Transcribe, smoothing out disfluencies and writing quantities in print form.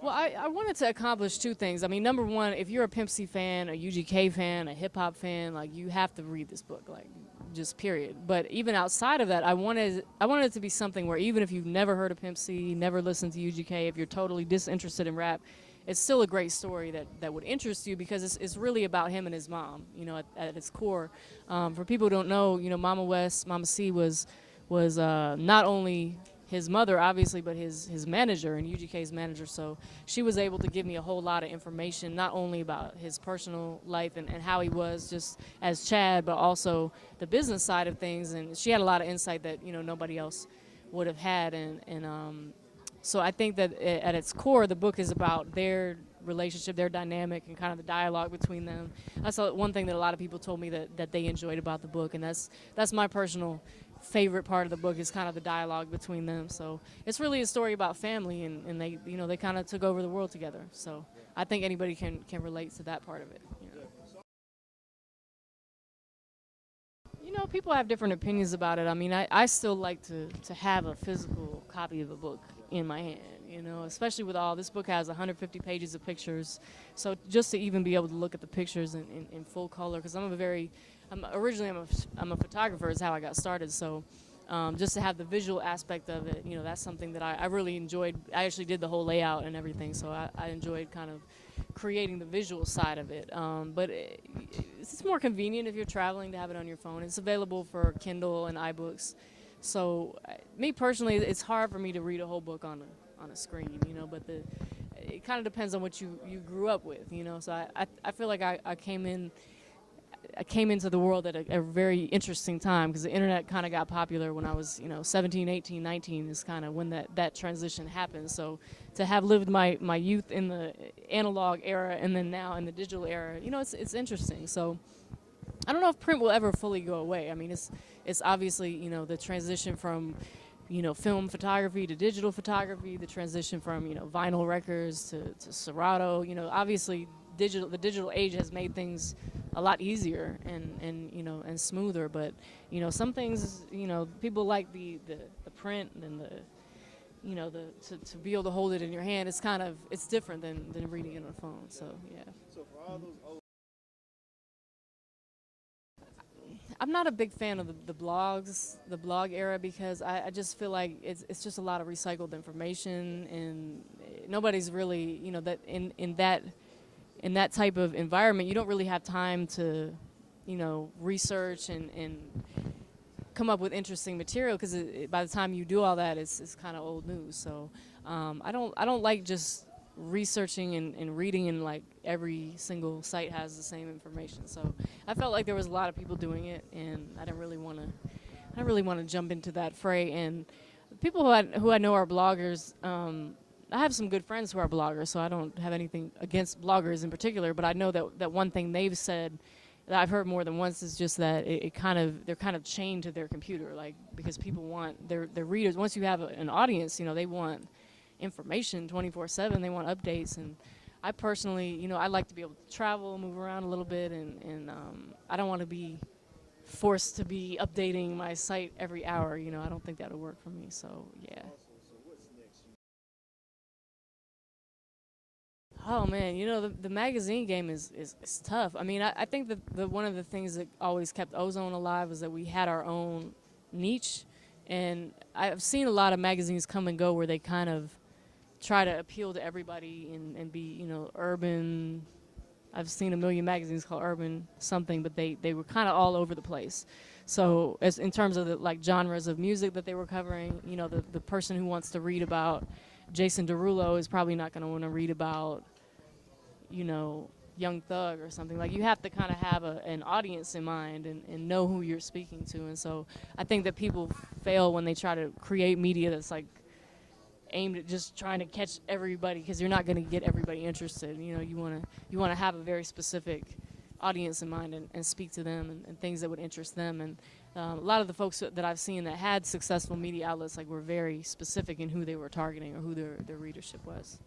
Well, I wanted to accomplish two things. I mean, number one, if you're a Pimp C fan, a UGK fan, a hip hop fan, like you have to read this book, like just period. But even outside of that, I wanted it to be something where even if you've never heard of Pimp C, never listened to UGK, if you're totally disinterested in rap, it's still a great story that would interest you because it's really about him and his mom, you know, at its core. For people who don't know, you know, Mama C was not only his mother, obviously, but his manager and UGK's manager. So she was able to give me a whole lot of information, not only about his personal life and how he was just as Chad, but also the business side of things. And she had a lot of insight that, you know, nobody else would have had. So I think that at its core, the book is about their relationship, their dynamic, and kind of the dialogue between them. That's one thing that a lot of people told me that they enjoyed about the book, and that's my personal favorite part of the book is kind of the dialogue between them. So it's really a story about family, and they, you know, they kind of took over the world together. So I think anybody can relate to that part of it. You know, people have different opinions about it. I mean, I still like to have a physical copy of a book in my hand, you know, especially with this book has 150 pages of pictures. So just to even be able to look at the pictures in full color, because originally I'm a photographer is how I got started. So just to have the visual aspect of it, you know, that's something that I really enjoyed. I actually did the whole layout and everything, so I enjoyed kind of creating the visual side of it. But it's more convenient if you're traveling to have it on your phone. It's available for Kindle and iBooks. So me personally, it's hard for me to read a whole book on a screen, you know, but it kind of depends on what you grew up with, you know. So I feel like I came into the world at a very interesting time because the internet kind of got popular when I was, you know, 17, 18, 19 is kind of when that transition happened. So to have lived my youth in the analog era and then now in the digital era, you know, it's interesting. So I don't know if print will ever fully go away. I mean, it's obviously, you know, the transition from, you know, film photography to digital photography, the transition from, you know, vinyl records to Serato, you know, obviously the digital age has made things a lot easier and you know, and smoother, but you know, some things, you know, people like the print and the, you know, to be able to hold it in your hand. It's different than reading it on a phone. So yeah. So for all those I'm not a big fan of the blog era, because I just feel like it's just a lot of recycled information, and nobody's really, you know, that in that type of environment, you don't really have time to, you know, research and come up with interesting material, because by the time you do all that, it's kind of old news. So I don't like just researching and reading, and like every single site has the same information. So I felt like there was a lot of people doing it, and I didn't really want to jump into that fray. And people who I know are bloggers. I have some good friends who are bloggers, so I don't have anything against bloggers in particular, but I know that one thing they've said that I've heard more than once is just that they're kind of chained to their computer, like, because people want their readers. Once you have an audience, you know, they want information 24/7. They want updates, and I personally, you know, I like to be able to travel, move around a little bit, and I don't want to be forced to be updating my site every hour. You know, I don't think that would work for me. So yeah. so what's next? Oh man, you know, the magazine game is tough. I mean, I think that one of the things that always kept Ozone alive was that we had our own niche, and I've seen a lot of magazines come and go where they kind of try to appeal to everybody and be, you know, urban. I've seen a million magazines called urban something, but they were kind of all over the place. So as in terms of the like genres of music that they were covering, you know, the person who wants to read about Jason Derulo is probably not going to want to read about, you know, Young Thug or something. Like, you have to kind of have an audience in mind and know who you're speaking to. And so I think that people fail when they try to create media that's like aimed at just trying to catch everybody, because you're not going to get everybody interested. You know, you want to have a very specific audience in mind and speak to them and things that would interest them. And a lot of the folks that I've seen that had successful media outlets, like, were very specific in who they were targeting or who their readership was.